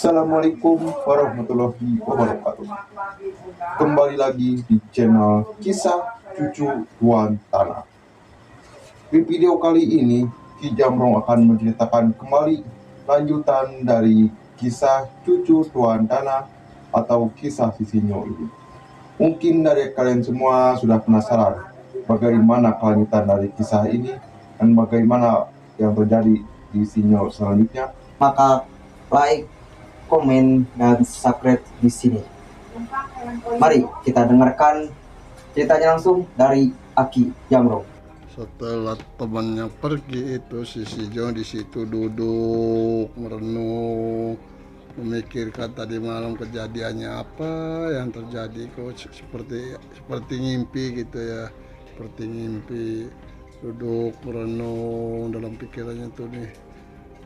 Assalamualaikum warahmatullahi wabarakatuh. Kembali lagi di channel Kisah Cucu Tuan Tanah. Di video kali ini, Ki Jamrong akan menceritakan kembali lanjutan dari kisah Cucu Tuan Tanah atau kisah Sisinyo ini. Mungkin dari kalian semua sudah penasaran bagaimana kelanjutan dari kisah ini dan bagaimana yang terjadi di Sinyo selanjutnya. Maka like, komen, dan subscribe di sini. Mari kita dengarkan ceritanya langsung dari Aki Jamrong. Setelah temannya pergi itu, si Sijo di situ duduk merenung, memikirkan tadi malam kejadiannya apa yang terjadi. Kok seperti ngimpi gitu ya, seperti ngimpi. Duduk merenung dalam pikirannya tuh nih,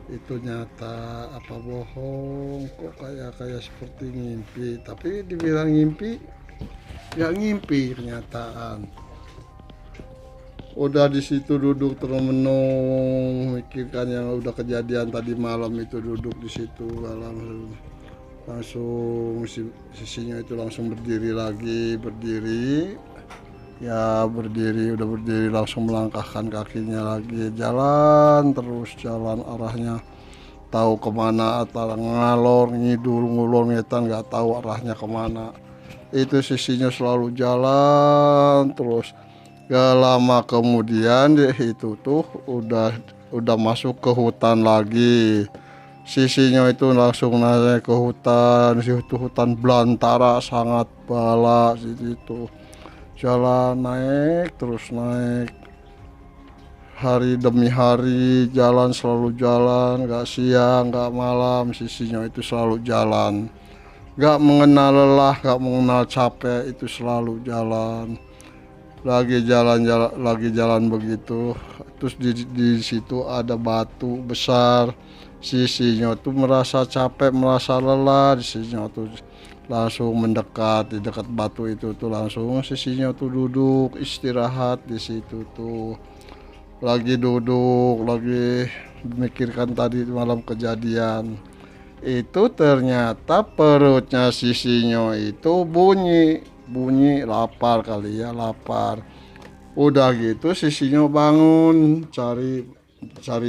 itu nyata apa bohong, kok kayak seperti ngimpi, tapi dibilang ngimpi nggak ngimpi, kenyataan. Udah di situ duduk termenung mikirkan yang udah kejadian tadi malam itu, duduk di situ langsung sisinya itu langsung berdiri lagi, udah berdiri langsung melangkahkan kakinya lagi, jalan terus, jalan arahnya tahu kemana, atau ngalor ngidul ngulur ngetan nggak tahu arahnya kemana. Itu sisinya selalu jalan terus. Gak lama kemudian itu tuh udah masuk ke hutan lagi. Sisinya itu langsung naik ke hutan, itu hutan belantara sangat bala situ. Jalan naik terus naik, hari demi hari jalan, selalu jalan, gak siang gak malam, sisinya itu selalu jalan, gak mengenal lelah, gak mengenal capek, itu selalu jalan. Lagi jalan begitu, terus di situ ada batu besar. Sisinya tuh merasa capek, merasa lelah, sisinya tuh langsung mendekat. Di dekat batu itu tuh langsung sisinya tuh duduk istirahat di situ tuh. Lagi duduk, lagi memikirkan tadi malam kejadian. Itu ternyata perutnya sisinya itu bunyi lapar kali ya, lapar. Udah gitu sisinya bangun cari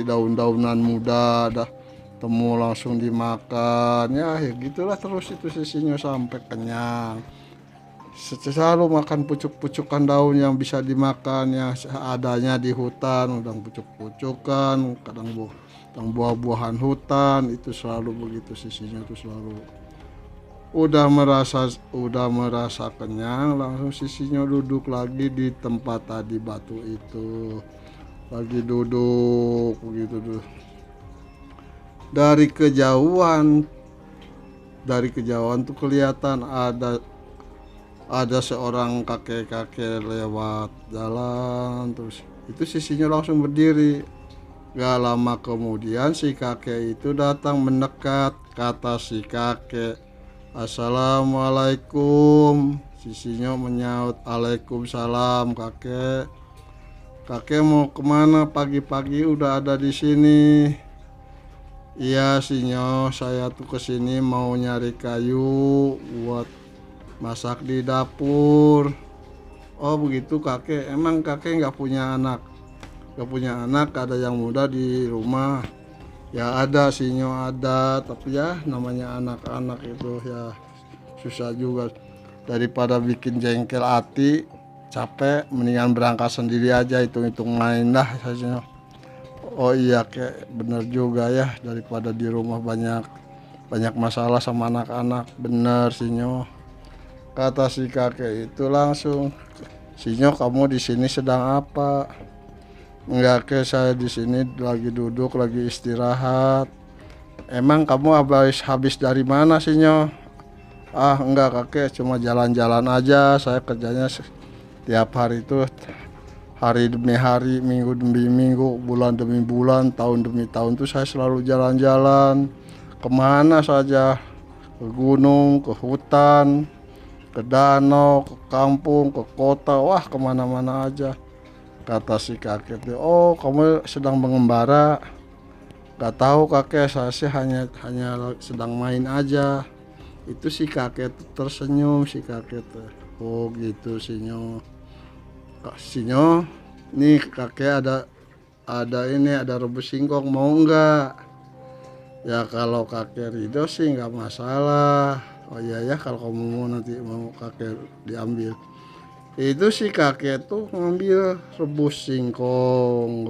daun-daunan muda, dah temu langsung dimakan ya gitulah terus itu sisinya sampai kenyang. Selalu makan pucuk-pucukan daun yang bisa dimakan ya adanya di hutan, udang pucuk-pucukan, kadang buah-buahan hutan, itu selalu begitu sisinya tuh selalu. Udah merasa kenyang, langsung sisinya duduk lagi di tempat tadi batu itu. Lagi duduk begitu tuh. Dari kejauhan tuh kelihatan ada seorang kakek-kakek lewat jalan terus. Itu sisinya langsung berdiri. Gak lama kemudian si kakek itu datang mendekat. Kata si kakek, "Assalamualaikum." Sisinya menyaut, "Waalaikumsalam kakek." "Kakek mau kemana pagi-pagi udah ada di sini?" "Iya Sinyo, saya tuh kesini mau nyari kayu buat masak di dapur." "Oh begitu kakek, emang kakek nggak punya anak?" "Nggak punya anak, ada yang muda di rumah." "Ya ada Sinyo, ada, tapi ya namanya anak-anak itu ya susah juga. Daripada bikin jengkel hati, capek, mendingan berangkat sendiri aja, hitung-hitung main dah Sinyo." "Oh iya kek, bener juga ya, daripada di rumah banyak masalah sama anak-anak, bener Sinyo." Kata si kakek itu langsung, "Sinyo, kamu di sini sedang apa?" "Enggak kek, saya di sini lagi duduk, lagi istirahat." "Emang kamu habis dari mana Sinyo?" "Ah enggak kakek, cuma jalan-jalan aja, saya kerjanya tiap hari itu, hari demi hari, minggu demi minggu, bulan demi bulan, tahun demi tahun tuh saya selalu jalan-jalan kemana saja, ke gunung, ke hutan, ke danau, ke kampung, ke kota, wah kemana-mana aja." Kata si kakek, "Oh kamu sedang mengembara?" Gak tahu kakek, saya sih hanya sedang main aja. Itu si kakek tuh tersenyum, si kakek tuh. Oh gitu Sinyo. Sinyo, nih kakek ada rebus singkong, mau enggak? Ya kalau kakek ridho sih nggak masalah. Oh iya ya, kalau kamu mau nanti mau kakek diambil. Itu si kakek tuh ngambil rebus singkong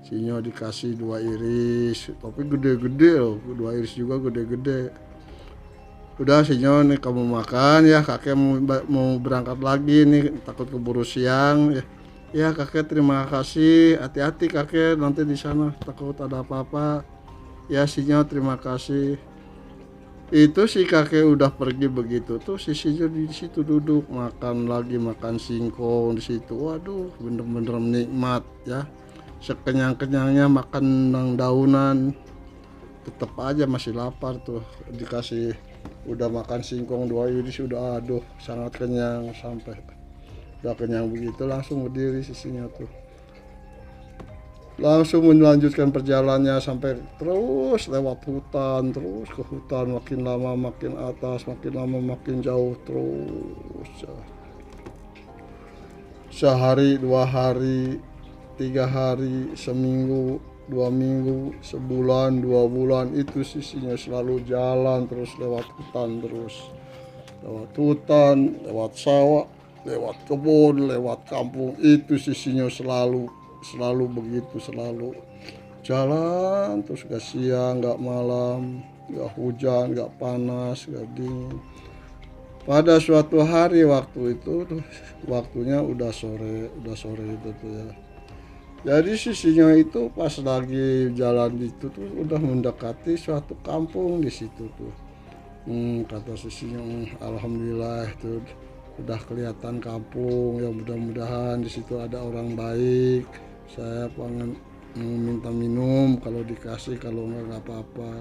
Sinyo dikasih 2 iris, tapi gede-gede loh, 2 iris juga gede-gede. Udah Sinyo nih kamu makan ya, kakek mau berangkat lagi nih, takut keburu siang ya. Ya kakek terima kasih, hati-hati kakek nanti di sana takut ada apa-apa. Ya Sinyo terima kasih. Itu si kakek udah pergi begitu tuh si Sinyo di situ duduk makan lagi, makan singkong di situ. Waduh bener-bener nikmat ya. Sekenyang-kenyangnya makan daunan, tetap aja masih lapar tuh, dikasih udah makan singkong 2 iris udah aduh sangat kenyang. Sampai udah kenyang begitu langsung berdiri sisinya tuh, langsung melanjutkan perjalanannya sampai terus lewat hutan, terus ke hutan, makin lama makin atas, makin lama makin jauh terus. Sehari, 2 hari, 3 hari, seminggu, 2 minggu, sebulan, 2 bulan, itu sisinya selalu jalan terus lewat hutan, lewat sawah, lewat kebun, lewat kampung. Itu sisinya selalu begitu, selalu jalan terus, gak siang, gak malam, gak hujan, gak panas, gak dingin. Pada suatu hari waktu itu tuh, waktunya udah sore itu tuh ya. Jadi sisinya itu pas lagi jalan itu tuh udah mendekati suatu kampung di situ tuh. Kata sisinya, alhamdulillah itu udah kelihatan kampung ya, mudah-mudahan di situ ada orang baik. Saya pengen minta minum, kalau dikasih, kalau nggak apa-apa.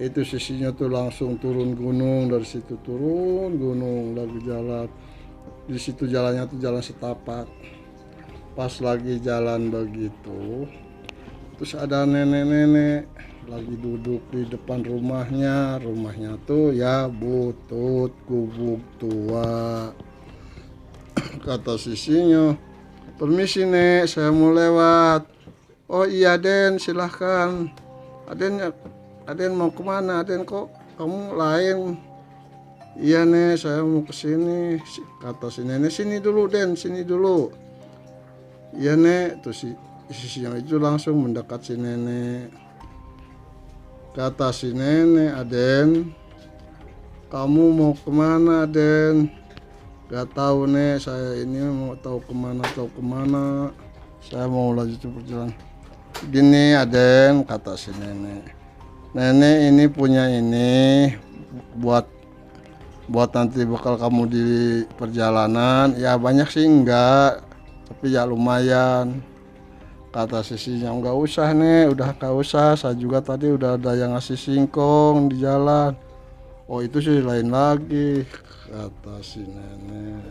Itu sisinya tuh langsung turun gunung, dari situ turun gunung lagi jalan. Di situ jalannya tuh jalan setapak. Pas lagi jalan begitu, terus ada nenek-nenek lagi duduk di depan rumahnya tuh ya butut gubuk tua. Kata sisinya, permisi nek, saya mau lewat. Oh iya Den, silahkan. Aden mau kemana? Aden kok kamu lain? Iya nek, saya mau kesini. Kata si nenek, sini dulu Den, sini dulu. Iya nek, tuh si yang itu langsung mendekat si nenek. Kata si nenek, Aden, kamu mau kemana Den? Gak tahu nek, saya ini mau tahu kemana. Saya mau lanjut perjalanan. Gini Aden, kata si nenek. Nenek ini punya ini buat nanti bekal kamu di perjalanan. Ya banyak sih enggak, tapi ya lumayan. Kata sisinya, enggak usah nih, udah enggak usah, saya juga tadi udah ada yang ngasih singkong di jalan. Oh itu sih lain lagi, kata si nenek.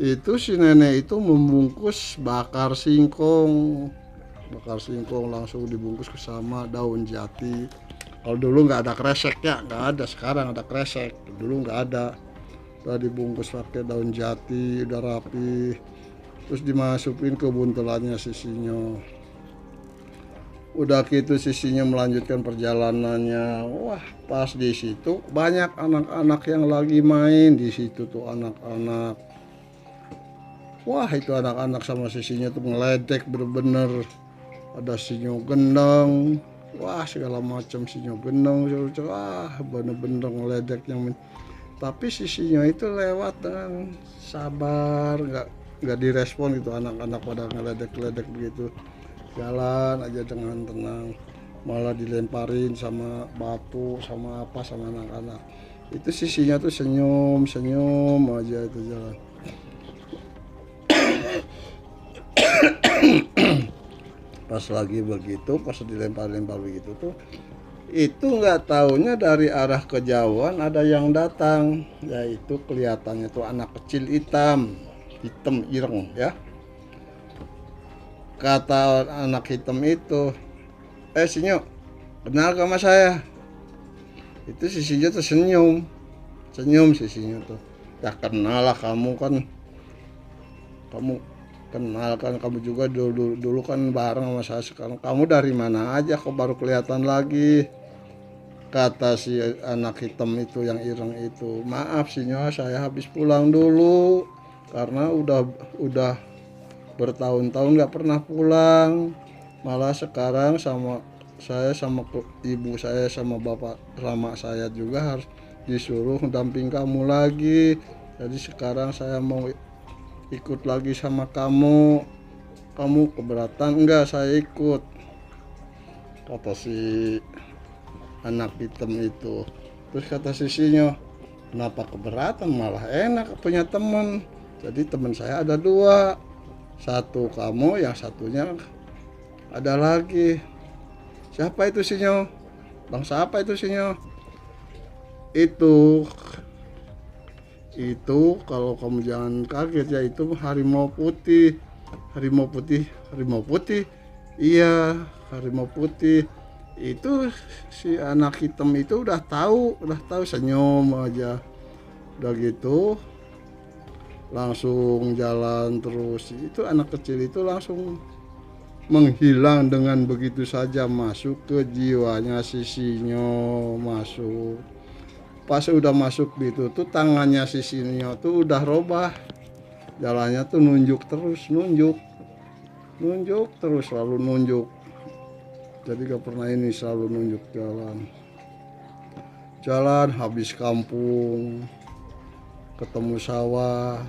Itu si nenek itu membungkus bakar singkong langsung dibungkus sama daun jati. Kalau dulu nggak ada kreseknya, nggak ada, sekarang ada kresek, dulu nggak ada. Udah dibungkus pakai daun jati, udah rapi. Terus dimasukin ke buntelannya sisinya. Udah gitu sisinya melanjutkan perjalanannya. Wah, pas di situ banyak anak-anak yang lagi main di situ tuh, anak-anak. Wah, itu anak-anak sama sisinya tuh ngeledek bener-bener. Ada sinyo gendang. Wah, segala macam sinyo gendang. Wah, bener-bener ngeledeknya. Tapi sisinya itu lewat dengan sabar, nggak direspon gitu, anak-anak pada ngeledek-ledek begitu. Jalan aja dengan tenang, malah dilemparin sama batu sama apa sama anak-anak. Itu sisinya tuh senyum aja itu jalan. Pas lagi begitu, pas dilempar-lempar begitu tuh, itu nggak taunya dari arah kejauhan ada yang datang. Yaitu kelihatannya tuh anak kecil hitam ireng ya. Kata anak hitam itu, Sinyo, kenal sama saya. Itu si Sinyo tersenyum, senyum si Sinyo tuh. Ya kenal lah, kamu kenal kan, kamu juga dulu kan bareng sama saya. Sekarang kamu dari mana aja kok baru kelihatan lagi? Kata si anak hitam itu yang ireng itu, maaf Sinyo, saya habis pulang dulu karena udah bertahun-tahun nggak pernah pulang. Malah sekarang saya sama ibu saya sama bapak sama saya juga harus disuruh damping kamu lagi. Jadi sekarang saya mau ikut lagi sama kamu. Kamu keberatan? Enggak, saya ikut, kata si anak hitam itu. Terus kata si Sinyo, kenapa keberatan, malah enak punya teman. Jadi teman saya ada 2, satu kamu, yang satunya ada lagi. Siapa itu Sinyo? Bangsa apa itu Sinyo? Itu kalau kamu jangan kaget ya, itu harimau putih. Harimau putih. Iya, harimau putih. Itu si anak hitam itu udah tahu, senyum aja. Udah gitu langsung jalan terus. Itu anak kecil itu langsung menghilang dengan begitu saja, masuk ke jiwanya si Sinyo, masuk. Pas udah masuk gitu tuh tangannya si Sinyo tuh udah robah, jalannya tuh nunjuk terus, selalu nunjuk. Jadi gak pernah ini, selalu nunjuk jalan habis kampung, ketemu sawah,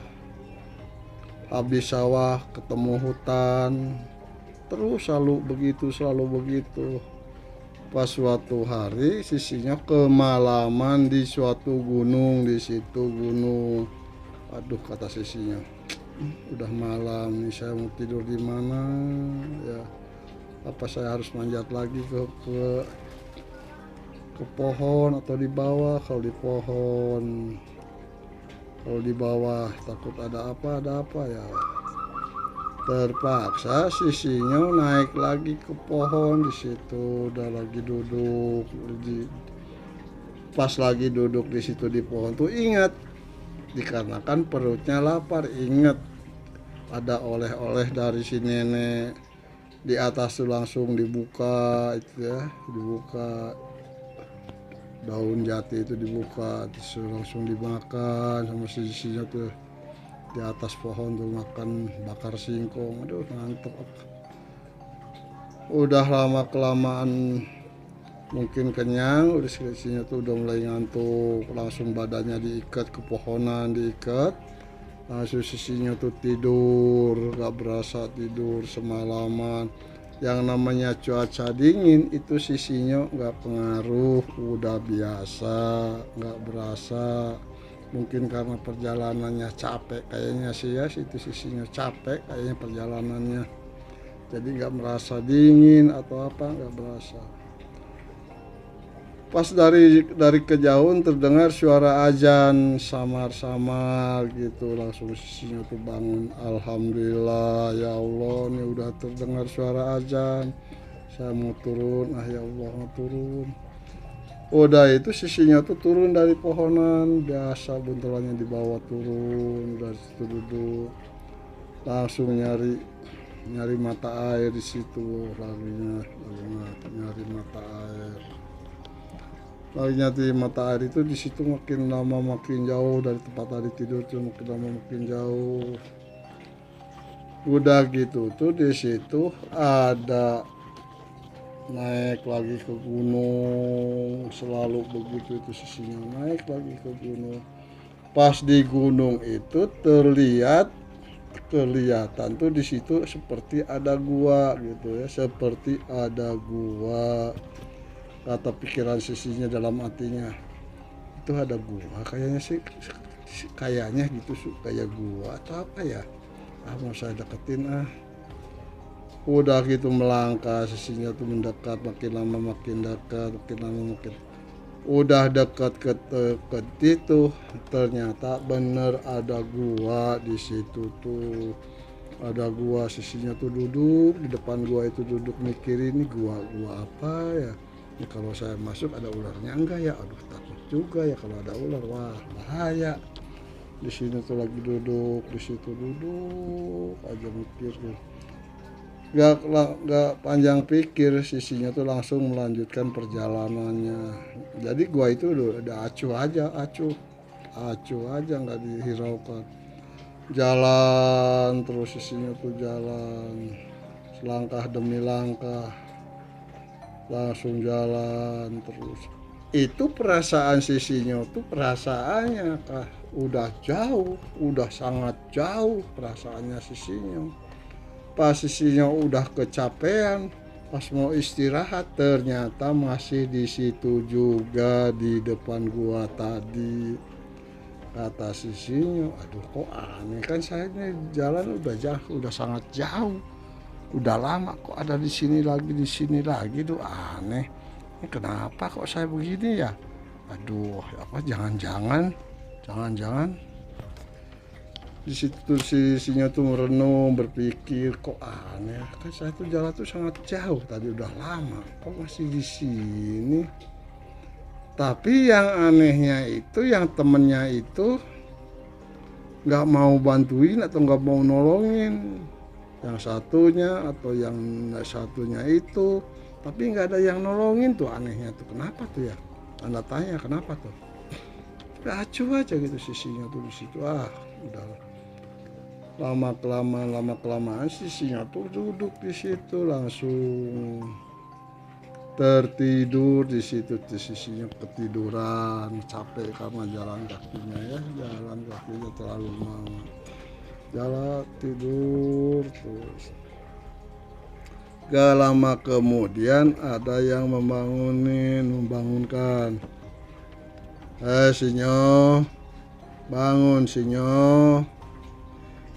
habis sawah ketemu hutan, terus selalu begitu. Pas suatu hari sisinya kemalaman di suatu gunung, di situ gunung. Aduh, kata sisinya, udah malam nih, saya mau tidur di mana ya? Apa saya harus manjat lagi ke pohon atau di bawah? Kalau di bawah takut ada apa ya. Terpaksa sisinya naik lagi ke pohon. Di situ udah lagi duduk, pas lagi duduk di situ di pohon tuh ingat, dikarenakan perutnya lapar, ingat ada oleh-oleh dari si nenek. Di atas tuh langsung dibuka daun jati itu, dibuka terus langsung dimakan sama sisinya tuh. Di atas pohon tuh makan bakar singkong, aduh mantep. Udah lama kelamaan mungkin kenyang, udah sisinya tuh udah mulai ngantuk, langsung badannya diikat ke pohonan, langsung sisinya tuh tidur, gak berasa tidur semalaman. Yang namanya cuaca dingin itu sisinya gak pengaruh, udah biasa, gak berasa. Mungkin karena perjalanannya capek kayaknya sih ya, itu sisinya capek kayaknya perjalanannya, jadi nggak merasa dingin atau apa, nggak berasa. Pas dari kejauhan terdengar suara azan samar-samar gitu, langsung sisinya tuh bangun. Alhamdulillah ya Allah, ini udah terdengar suara azan, saya mau turun, ya Allah mau turun. Udah itu sisinya tuh turun dari pohonan, biasa buntelannya di bawah, turun dari situ duduk, langsung nyari mata air di situ, lagi nyari mata air. Lagi nyari mata air itu di situ makin lama makin jauh dari tempat tadi tidur tuh, makin lama makin jauh. Udah gitu tuh di situ ada naik lagi ke gunung, selalu begitu itu sisinya, naik lagi ke gunung. Pas di gunung itu kelihatan tuh di situ seperti ada gua gitu ya, seperti ada gua. Kata pikiran sisinya dalam hatinya, itu ada gua kayaknya sih, kayaknya gitu, kayak gua atau apa ya, mau saya deketin. Udah gitu melangkah, sisinya tuh mendekat, makin lama makin dekat, udah dekat ke itu, ternyata bener ada gua di situ tuh. ada gua, sisinya tuh duduk di depan gua, itu duduk mikirin nih gua apa ya, ini kalau saya masuk ada ularnya enggak ya, aduh takut juga ya kalau ada ular, wah bahaya. Di sini tuh lagi duduk, di situ duduk aja mikir tuh. Gak panjang pikir, sisinya tuh langsung melanjutkan perjalanannya. Jadi gua itu udah acuh aja nggak dihiraukan. Jalan terus, sisinya tuh jalan selangkah demi langkah, langsung jalan terus. Itu perasaan sisinya tuh, perasaannya kah udah jauh, udah sangat jauh perasaannya sisinya. Pas sisinya udah kecapean, pas mau istirahat, ternyata masih di situ juga di depan gua tadi. Kata sisinya, aduh kok aneh, kan saya ini jalan udah jauh, udah sangat jauh, udah lama kok ada di sini lagi tuh aneh. Ini kenapa kok saya begini ya? Aduh, apa jangan-jangan di situ sisinya tuh merenung, berpikir kok aneh, kan saya tuh jalan tuh sangat jauh tadi, udah lama kok masih di sini. Tapi yang anehnya itu, yang temennya itu nggak mau bantuin atau nggak mau nolongin yang satunya, atau yang satunya itu, tapi nggak ada yang nolongin tuh, anehnya tuh kenapa tuh ya, tanda tanya kenapa tuh. Acuh aja gitu sisinya tuh di situ, udah lama kelamaan sisinya tuh duduk di situ, langsung tertidur di situ. Sisinya ketiduran, capek karena jalan kakinya terlalu lama, jalan tidur terus. Gak lama kemudian ada yang membangunkan. Sinyo, bangun Sinyo.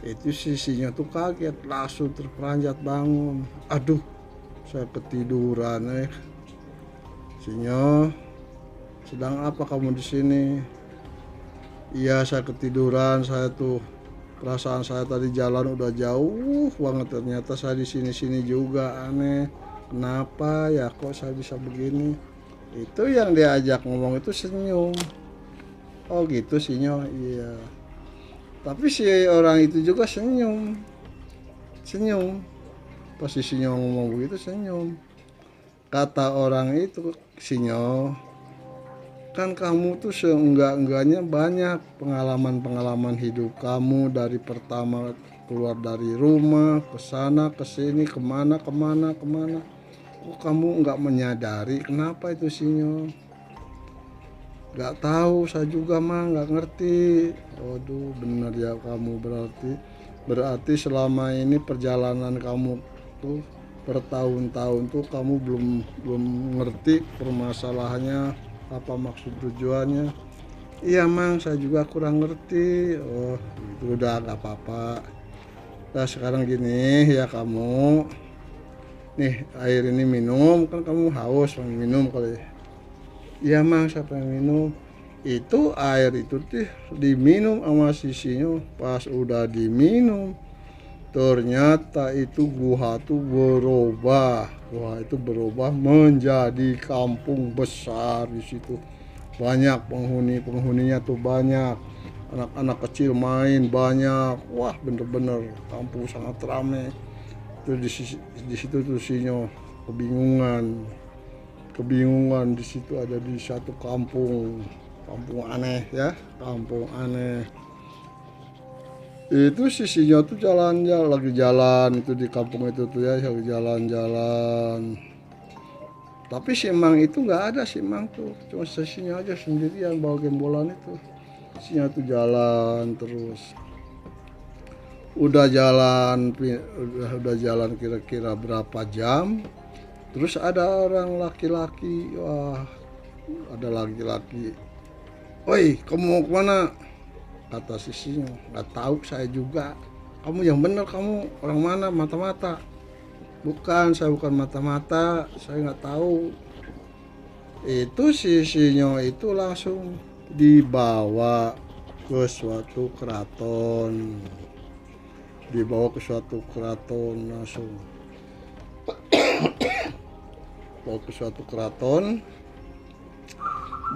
Itu sisinya tuh kaget, langsung terperanjat bangun. Aduh, saya ketiduran. Sinyo, sedang apa kamu di sini? Iya, saya ketiduran. Saya tuh perasaan saya tadi jalan udah jauh banget, ternyata saya di sini juga, aneh. Kenapa ya kok saya bisa begini? Itu yang diajak ngomong itu senyum. Oh gitu Sinyo, iya. Tapi si orang itu juga senyum. Pas si Sinyo ngomong begitu senyum. Kata orang itu, Sinyo, kan kamu tuh seenggak-enggaknya banyak pengalaman hidup kamu, dari pertama keluar dari rumah, ke sana, ke sini, kemana. Kok kamu nggak menyadari, kenapa itu Sinyo? Nggak tahu, saya juga mah nggak ngerti. Waduh, bener ya kamu, berarti selama ini perjalanan kamu tuh bertahun-tahun tuh kamu belum ngerti permasalahannya, apa maksud tujuannya. Iya mang, saya juga kurang ngerti. Oh itu udah nggak apa-apa. Nah sekarang gini ya, kamu nih air ini minum, kan kamu haus, minum kali. Iya mang, siapa yang minum? Itu air itu tuh diminum sama sisinya. Pas udah diminum, ternyata itu gua itu berubah menjadi kampung besar. Di situ banyak penghuninya tuh banyak, anak-anak kecil main banyak. Wah bener-bener kampung sangat ramai. Itu di situ tuh Sinyo kebingungan di situ, ada di satu kampung aneh ya, kampung aneh. Itu sisinya tuh lagi jalan itu di kampung itu tuh ya, lagi jalan. Tapi si Mang itu nggak ada, si Mang tuh cuma sisinya aja sendirian bawa gembolan itu. Sisinya tuh jalan terus. Udah jalan kira-kira berapa jam, terus ada orang laki-laki, "Oi, kamu mau kemana?" Kata sisinya, "Nggak tahu saya juga." "Kamu yang bener, kamu orang mana? Mata-mata?" "Bukan, saya bukan mata-mata, saya nggak tahu." Itu sisinya itu langsung dibawa ke suatu keraton. dibawa ke suatu keraton langsung. Bawa ke suatu keraton,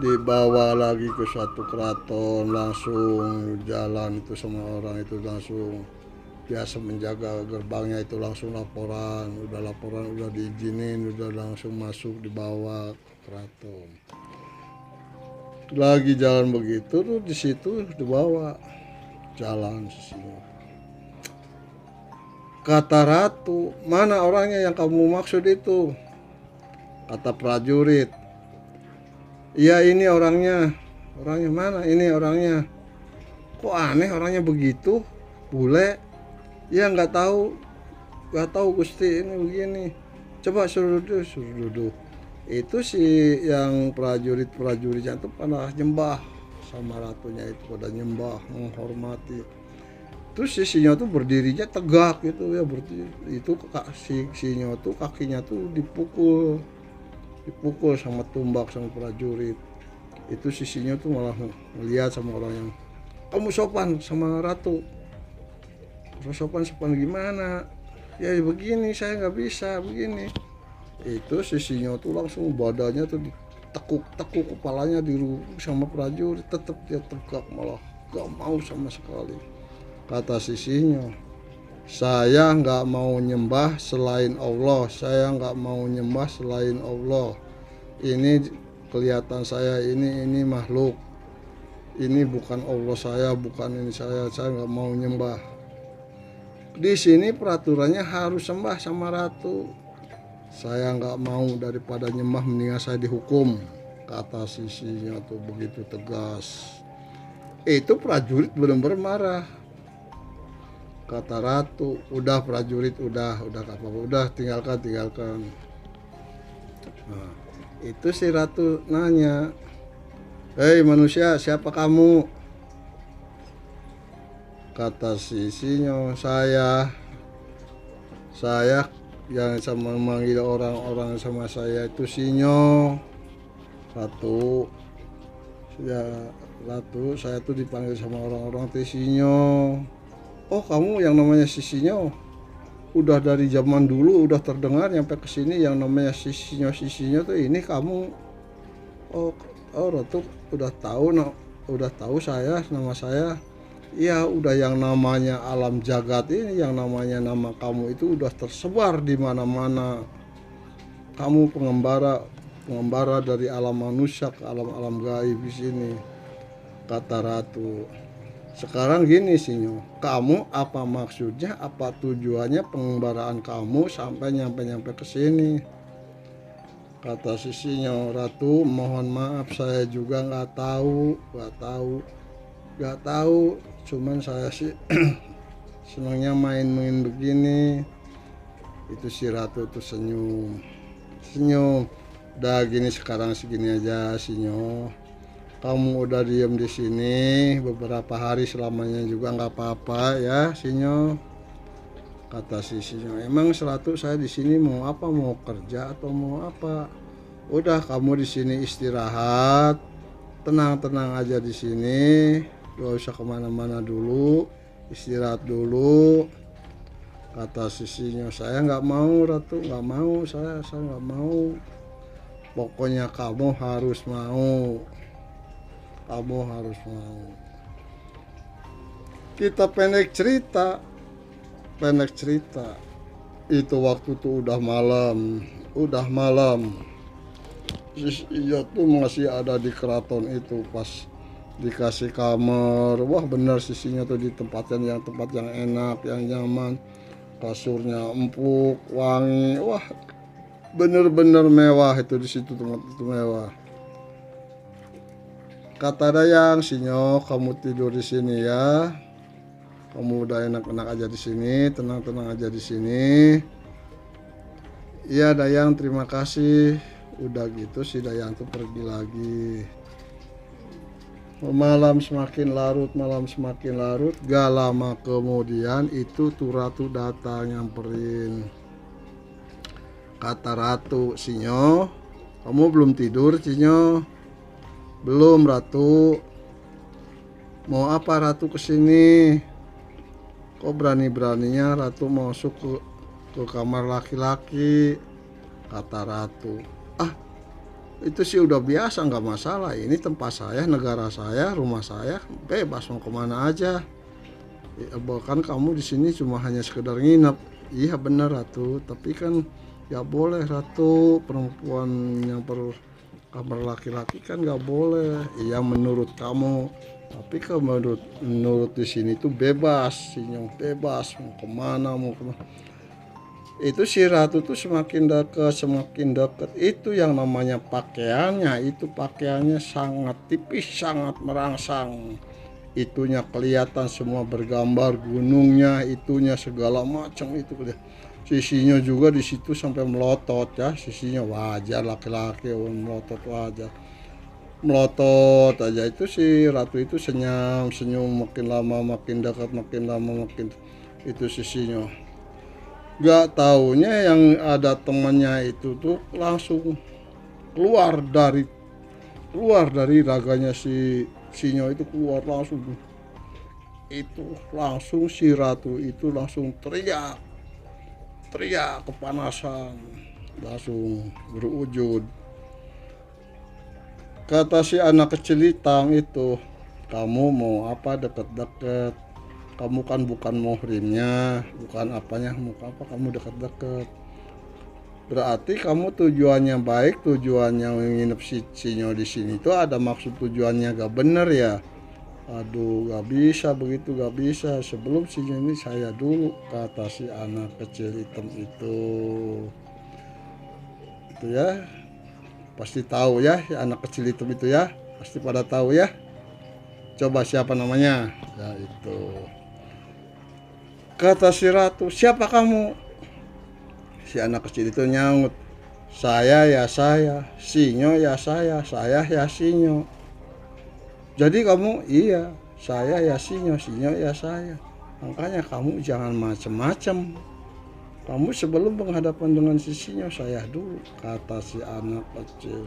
dibawa lagi ke suatu keraton, langsung jalan itu sama orang itu langsung biasa menjaga gerbangnya itu langsung laporan udah diizinin, udah langsung masuk dibawa ke keraton. Lagi jalan begitu tuh di situ dibawa jalan sisinya. Kata ratu, mana orangnya yang kamu maksud itu? Kata prajurit, iya ini orangnya. Orangnya mana? Ini orangnya. Kok aneh orangnya begitu? Bule? Ya nggak tahu Gusti, ini begini. Coba suruh duduk. Itu si yang prajuritnya itu pada nyembah sama ratunya itu, pada nyembah menghormati. Terus si sinyo tuh berdirinya tegak gitu ya, berdiri. Itu si sinyo tuh kakinya tuh dipukul sama tumbak sama prajurit. Itu sisinya tuh malah melihat sama orang yang, kamu sopan sama ratu. Sopan gimana? Ya begini, saya nggak bisa begini. Itu sisinya tuh langsung badannya tuh ditekuk kepalanya dirubuk sama prajurit. Tetap dia tegak, malah gak mau sama sekali. Kata sisinya, saya nggak mau nyembah selain Allah. Saya nggak mau nyembah selain Allah. Ini kelihatan saya ini makhluk. Ini bukan Allah saya, bukan ini saya nggak mau nyembah. Di sini peraturannya harus sembah sama ratu. Saya nggak mau, daripada nyembah mendingan saya dihukum. Kata sisinya tuh begitu tegas. Itu prajurit benar-benar marah. Kata ratu, udah prajurit, udah apa-apa, udah tinggalkan. Nah, itu si ratu nanya, hei manusia, siapa kamu? Kata si sinyo, saya yang sama manggil orang-orang sama saya itu sinyo. Ratu, saya tuh dipanggil sama orang-orang itu sinyo. Oh, kamu yang namanya Sisinyo, udah dari zaman dulu udah terdengar nyampe ke sini yang namanya Sisinyo tuh ini kamu. Oh Ratu udah tahu saya, nama saya. Ya udah, yang namanya alam jagat ini, yang namanya nama kamu itu udah tersebar di mana-mana. Kamu pengembara dari alam manusia ke alam gaib di sini. Kata ratu. Sekarang gini Sinyo, kamu apa maksudnya, apa tujuannya pengembaraan kamu sampai nyampe ke sini? Kata si Sinyo, Ratu mohon maaf saya juga nggak tahu, cuman saya sih senangnya main begini. Itu si Ratu tuh senyum. Udah gini, sekarang segini aja Sinyo. Kamu udah diem di sini beberapa hari, selamanya juga nggak apa-apa ya Sinyo. Kata si Sinyo, emang Ratu saya di sini mau apa? Mau kerja atau mau apa? Udah kamu di sini istirahat, tenang aja di sini, gak usah kemana-mana dulu, istirahat dulu. Kata si Sinyo, saya nggak mau Ratu, nggak mau, saya nggak mau. Pokoknya kamu harus mau. Kita pendek cerita. Itu waktu tuh udah malam. Iya tuh masih ada di keraton itu, pas dikasih kamar. Wah bener sisinya tuh di tempat yang enak, yang nyaman. Kasurnya empuk, wangi. Wah bener-bener mewah itu di situ, tempat itu mewah. Kata Dayang, Sinyo, kamu tidur di sini ya. Kamu udah enak-enak aja di sini, tenang-tenang aja di sini. Iya Dayang, terima kasih. Udah gitu si Dayang tuh pergi lagi. Malam semakin larut. Gak lama kemudian itu tuh Ratu datang nyamperin. Kata Ratu, Sinyo, kamu belum tidur Sinyo? Belum Ratu. Mau apa Ratu kesini? Kok berani-beraninya Ratu masuk ke kamar laki-laki, kata Ratu. Ah, itu sih udah biasa, nggak masalah. Ini tempat saya, negara saya, rumah saya, bebas mau kemana aja. Ya, bahkan kamu di sini cuma hanya sekedar nginep. Iya benar Ratu, tapi kan ya boleh Ratu, perempuan yang kamar laki-laki kan nggak boleh. Iya menurut kamu, tapi kalau menurut di sini tuh bebas, Sinyong bebas mau kemana mau kemana. Itu si Ratu tuh semakin dekat itu yang namanya pakaiannya, itu pakaiannya sangat tipis, sangat merangsang. Itunya kelihatan semua bergambar gunungnya, itunya segala macam itu. Sisinya juga di situ sampai melotot ya, sisinya wajar laki-laki melotot wajar. Melotot aja itu si Ratu itu senyum makin lama makin dekat, makin lama makin itu sisinya. Gak taunya yang ada temannya itu tuh langsung keluar dari raganya si Sinyo itu, keluar langsung. Itu langsung si Ratu itu langsung teriak kepanasan, langsung berwujud. Kata si anak kecil hitam itu, kamu mau apa deket-deket? Kamu kan bukan muhrimnya, bukan apanya, mau apa kamu deket-deket? Berarti kamu tujuannya baik, tujuannya nginep si Sinyo di sini itu ada maksud tujuannya gak bener ya? Aduh, gak bisa begitu, gak bisa. Sebelum Sinyo ini saya dulu, kata si anak kecil hitam itu. Itu ya. Pasti tahu ya, anak kecil itu ya, pasti pada tahu ya. Coba siapa namanya? Ya itu. Kata si Ratu, siapa kamu? Si anak kecil itu nyaut, saya ya saya, Sinyo ya saya ya Sinyo. Jadi kamu, iya, saya ya Sinyo ya saya. Makanya kamu jangan macem-macem. Kamu sebelum berhadapan dengan si Sinyo saya dulu, kata si anak kecil.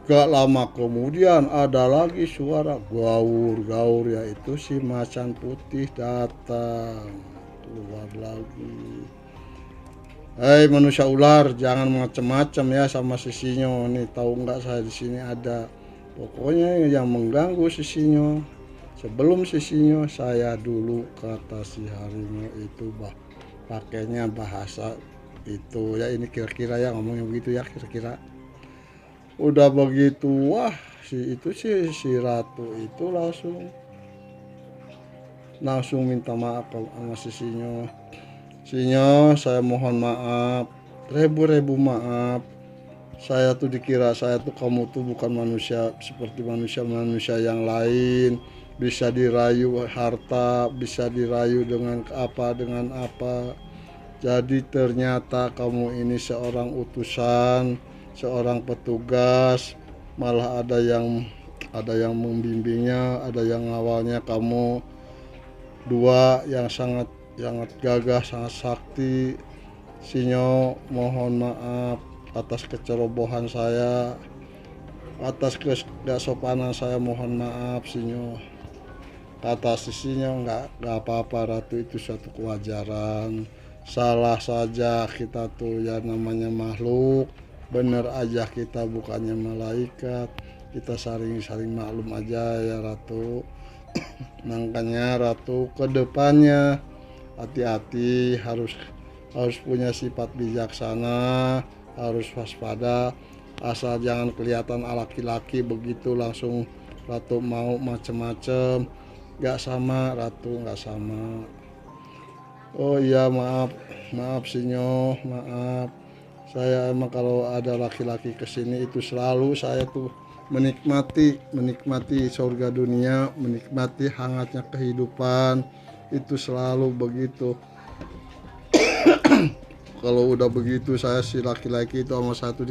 Gak lama kemudian ada lagi suara gaur yaitu si macan putih datang keluar lagi. Hei manusia ular, jangan macem-macem ya sama si Sinyo. Nih tahu nggak saya di sini ada. Pokoknya yang mengganggu si Sinyo, sebelum si Sinyo saya dulu, kata si harimau itu. Pakainya bahasa itu ya, ini kira-kira ya ngomongnya begitu ya kira-kira. Udah begitu wah si Ratu itu langsung minta maaf sama si Sinyo. Sinyo, saya mohon maaf, ribu maaf. Saya tuh dikira kamu tuh bukan manusia seperti manusia yang lain. Bisa dirayu harta, bisa dirayu dengan apa. Jadi ternyata kamu ini seorang utusan, seorang petugas, malah ada yang membimbingnya, ada yang ngawalnya kamu. Dua yang sangat gagah, sangat sakti. Sinyo mohon maaf atas kecerobohan saya, atas kesopanan saya, mohon maaf Sinyo. Kata si Sinyo, nggak apa-apa Ratu, itu suatu kewajaran. Salah saja kita tuh ya, namanya makhluk, bener aja kita bukannya malaikat, kita saling maklum aja ya Ratu. Makanya Ratu kedepannya hati-hati, harus punya sifat bijaksana, harus waspada, asal jangan kelihatan laki-laki begitu langsung Ratu mau macem-macem. Gak sama Ratu, gak sama. Oh iya maaf Sinyo, maaf. Saya emang kalau ada laki-laki kesini itu selalu saya tuh menikmati surga dunia, menikmati hangatnya kehidupan, itu selalu begitu. Kalau udah begitu saya si laki-laki itu sama satu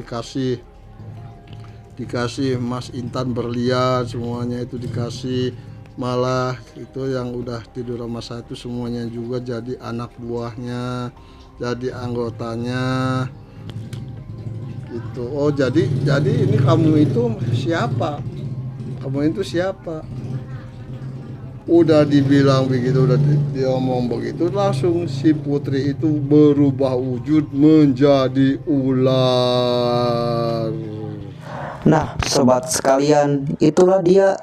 dikasih emas intan berlian, semuanya itu dikasih. Malah itu yang udah tidur sama saya itu semuanya juga jadi anak buahnya, jadi anggotanya gitu. Oh jadi ini kamu itu siapa? Udah dibilang begitu, udah dia ngomong begitu, langsung si putri itu berubah wujud menjadi ular. Nah, sobat sekalian, itulah dia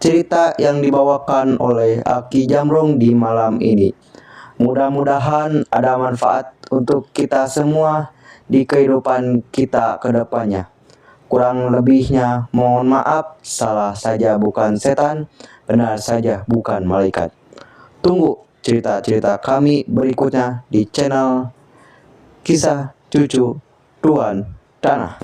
cerita yang dibawakan oleh Aki Jamrong di malam ini. Mudah-mudahan ada manfaat untuk kita semua di kehidupan kita ke depannya. Kurang lebihnya mohon maaf, salah saja bukan setan, benar saja bukan malaikat. Tunggu cerita-cerita kami berikutnya di channel Kisah Cucu Tuan Tanah.